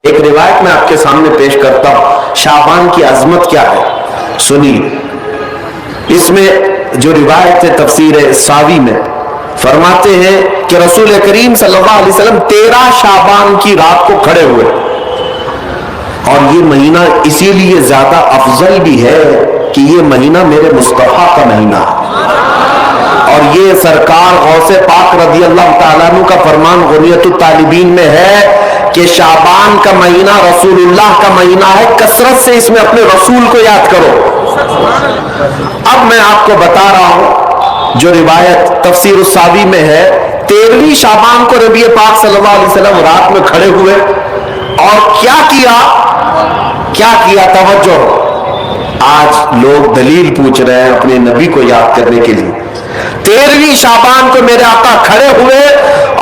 ایک روایت میں آپ کے سامنے پیش کرتا ہوں، شعبان کی عظمت کیا ہے سنیے۔ اس میں جو روایت ہے تفسیر ساوی میں فرماتے ہیں کہ رسول کریم صلی اللہ علیہ وسلم 13 شعبان کی رات کو کھڑے ہوئے، اور یہ مہینہ اسی لیے زیادہ افضل بھی ہے کہ یہ مہینہ میرے مصطفیٰ کا مہینہ ہے، اور یہ سرکار غوث پاک رضی اللہ تعالیٰ عنہ کا فرمان غنیت الطالبین میں ہے کہ شعبان کا مہینہ رسول اللہ کا مہینہ ہے، کثرت سے اس میں اپنے رسول کو یاد کرو۔ اب میں آپ کو بتا رہا ہوں جو روایت تفسیر الساوی میں ہے، 13ویں شعبان کو نبی پاک صلی اللہ علیہ وسلم رات میں کھڑے ہوئے اور کیا کیا توجہ، آج لوگ دلیل پوچھ رہے ہیں اپنے نبی کو یاد کرنے کے لیے۔ 13ویں شعبان کو میرے آقا کھڑے ہوئے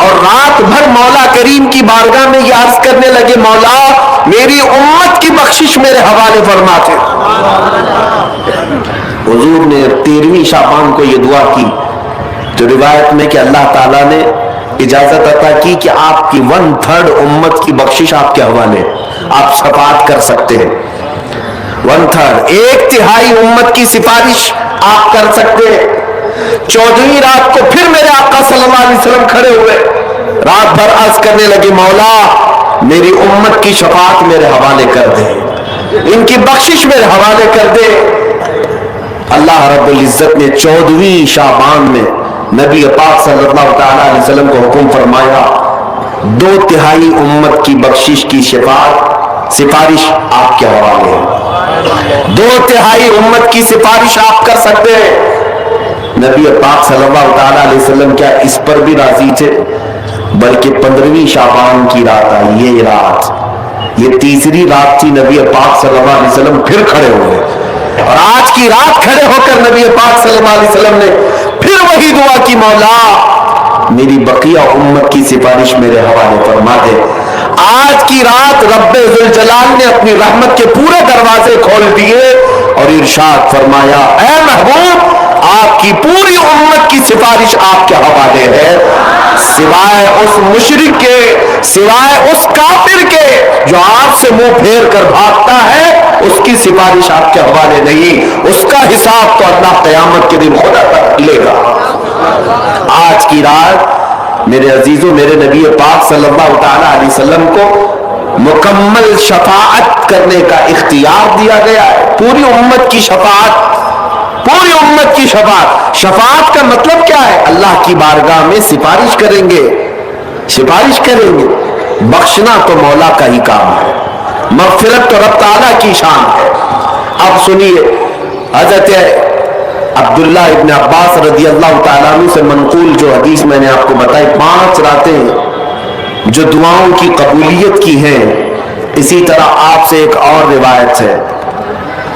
اور رات بھر مولا کریم کی بارگاہ میں یہ عرض کرنے لگے، مولا میری امت کی بخشش میرے حوالے فرما دے۔ حضور نے 13ویں شعبان کو یہ دعا کی، جو روایت میں کہ اللہ تعالیٰ نے اجازت عطا کی کہ آپ کی 1/3 امت کی بخشش آپ کے حوالے، آپ شفاعت کر سکتے ہیں۔ 1/3 ایک تہائی امت کی سفارش آپ کر سکتے ہیں۔ 14ویں رات کو پھر میرے آقا صلی اللہ علیہ وسلم کھڑے ہوئے، رات بھر عرض کرنے لگے، مولا میری امت کی شفاعت میرے حوالے کر دے، ان کی بخشش میرے حوالے کر دے۔ اللہ رب العزت نے 14ویں شعبان میں نبی پاک صلی اللہ تعالیٰ علیہ وسلم کو حکم فرمایا، 2/3 امت کی بخشش کی سفارش آپ کے حوالے ہے، 2/3 امت کی سفارش آپ کر سکتے ہیں۔ نبی پاک صلی اللہ تعالیٰ علیہ وسلم کیا اس پر بھی راضی تھے، بلکہ 15ویں شعبان کی رات آئی، یہ رات، یہ تیسری رات تھی، نبی پاک صلی اللہ علیہ وسلم پھر کھڑے ہوئے، اور آج کی رات کھڑے ہو کر نبی پاک صلی اللہ علیہ وسلم نے پھر وہی دعا کی، مولا میری بقیہ امت کی سفارش میرے حوالے فرما دے۔ آج کی رات رب ذوالجلال نے اپنی رحمت کے پورے دروازے کھول دیے اور ارشاد فرمایا، اے محبوب آپ کی پوری امت کی سفارش آپ کے حوالے ہے، سوائے اس مشرک کے، سوائے اس کافر کے جو آپ سے منہ پھیر کر بھاگتا ہے، اس کی سفارش آپ کے حوالے نہیں، اس کا حساب تو اللہ قیامت کے دن خدا تک لے گا۔ آج کی رات میرے عزیزوں، میرے نبی پاک صلی اللہ تعالیٰ علیہ وسلم کو مکمل شفاعت کرنے کا اختیار دیا گیا ہے، پوری امت کی شفاعت، پوری امت کی شفاعت۔ شفاعت کا مطلب کیا ہے؟ اللہ کی بارگاہ میں سفارش کریں گے، سفارش کریں گے۔ بخشنا تو مولا کا ہی کام ہے، مغفرت تو رب تعالیٰ کی شان ہے۔ اب سنیے، حضرت عبداللہ ابن عباس رضی اللہ تعالیٰ عنہ سے منقول جو حدیث میں نے آپ کو بتائی، 5 راتیں جو دعاؤں کی قبولیت کی ہیں، اسی طرح آپ سے ایک اور روایت ہے،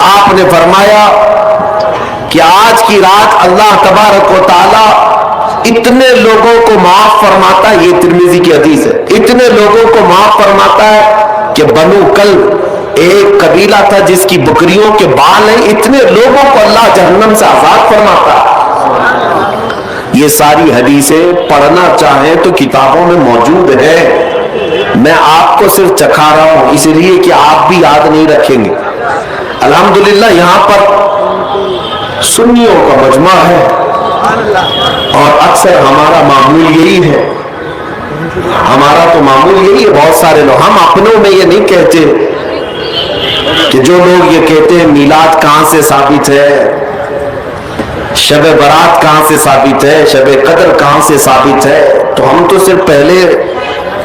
آپ نے فرمایا کہ آج کی رات اللہ تبارک و تعالیٰ اتنے لوگوں کو معاف فرماتا ہے، یہ ترمذی کی حدیث ہے، اتنے لوگوں کو معاف فرماتا ہے کہ بنو کلب ایک قبیلہ تھا جس کی بکریوں کے بال ہیں، اتنے لوگوں کو اللہ جہنم سے آزاد فرماتا ہے۔ یہ ساری حدیثیں پڑھنا چاہیں تو کتابوں میں موجود ہے، میں آپ کو صرف چکھا رہا ہوں اس لیے کہ آپ بھی یاد نہیں رکھیں گے۔ الحمدللہ یہاں پر سنیوں کا مجمع ہے اور اکثر ہمارا معمول یہی ہے، ہمارا تو معمول یہی ہے، بہت سارے لوگ، ہم اپنوں میں یہ نہیں کہتے کہ جو لوگ یہ کہتے ہیں میلاد کہاں سے ثابت ہے، شب برات کہاں سے ثابت ہے، شب قدر کہاں سے ثابت ہے، تو ہم تو صرف پہلے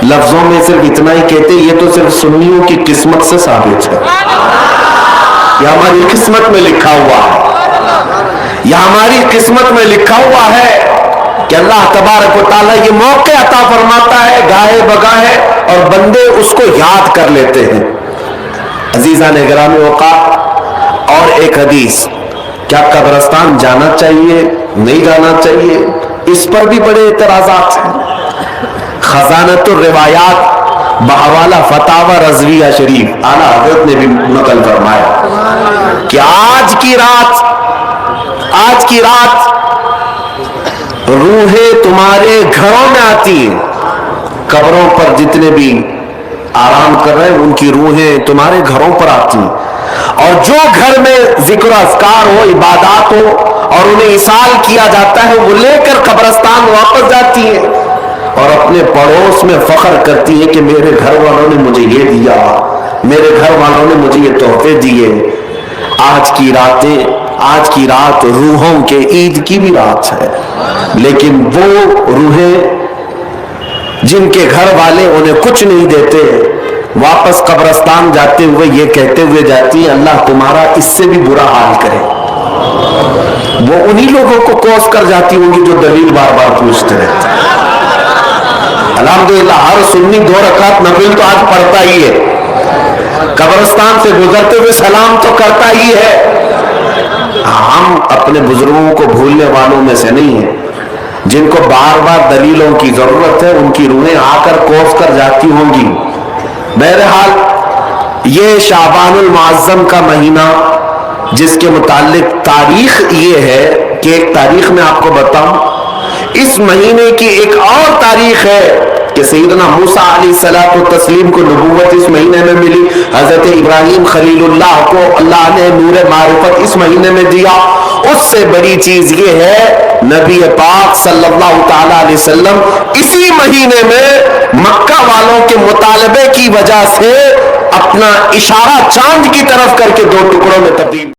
لفظوں میں صرف اتنا ہی کہتے ہیں، یہ تو صرف سنیوں کی قسمت سے ثابت ہے، یہ ہماری قسمت میں لکھا ہوا ہے، یہ ہماری قسمت میں لکھا ہوا ہے کہ اللہ تبارک و تعالیٰ یہ موقع عطا فرماتا ہے گاہے بگاہے اور بندے اس کو یاد کر لیتے ہیں۔ عزیزان گرامی اوقات، اور ایک حدیث، کیا قبرستان جانا چاہیے نہیں جانا چاہیے، اس پر بھی بڑے اعتراضات ہیں۔ خزانۃ الروایات بحوالہ فتاوی رضویہ شریف اعلیٰ حضرت نے بھی نقل فرمایا کہ آج کی رات روحیں تمہارے گھروں میں آتی ہیں، قبروں پر جتنے بھی آرام کر رہے ہیں، ان کی روحیں تمہارے گھروں پر آتی ہیں، اور جو گھر میں ذکر و اذکار ہو، عبادات ہو اور انہیں اصال کیا جاتا ہے، وہ لے کر قبرستان واپس جاتی ہیں اور اپنے پڑوس میں فخر کرتی ہے کہ میرے گھر والوں نے مجھے یہ دیا، میرے گھر والوں نے مجھے یہ تحفے دیے۔ آج کی رات روحوں کے عید کی بھی رات ہے، لیکن وہ روحیں جن کے گھر والے انہیں کچھ نہیں دیتے، واپس قبرستان جاتے ہوئے یہ کہتے ہوئے جاتی ہیں اللہ تمہارا اس سے بھی برا حال کرے۔ وہ انہی لوگوں کو کوس کر جاتی ہوں گی جو دلیل بار بار پوچھتے رہتے ہیں۔ الحمدللہ ہر سنی 2 رکعت نفل تو آج پڑھتا ہی ہے، قبرستان سے گزرتے ہوئے سلام تو کرتا ہی ہے۔ ہم اپنے بزرگوں کو بھولنے والوں میں سے نہیں ہیں، جن کو بار بار دلیلوں کی ضرورت ہے، ان کی روحیں آ کر کوس کر جاتی ہوں گی۔ بہرحال یہ شعبان المعظم کا مہینہ، جس کے متعلق تاریخ یہ ہے کہ ایک تاریخ میں آپ کو بتاؤں، اس مہینے کی ایک اور تاریخ ہے کہ سیدنا موسیٰ علیہ السلام و تسلیم کو نبوت اس مہینے میں ملی، حضرت ابراہیم خلیل اللہ کو اللہ نے نور معرفت اس مہینے میں دیا۔ اس سے بڑی چیز یہ ہے نبی پاک صلی اللہ تعالی علیہ وسلم اسی مہینے میں مکہ والوں کے مطالبے کی وجہ سے اپنا اشارہ چاند کی طرف کر کے 2 ٹکڑوں میں تبدیل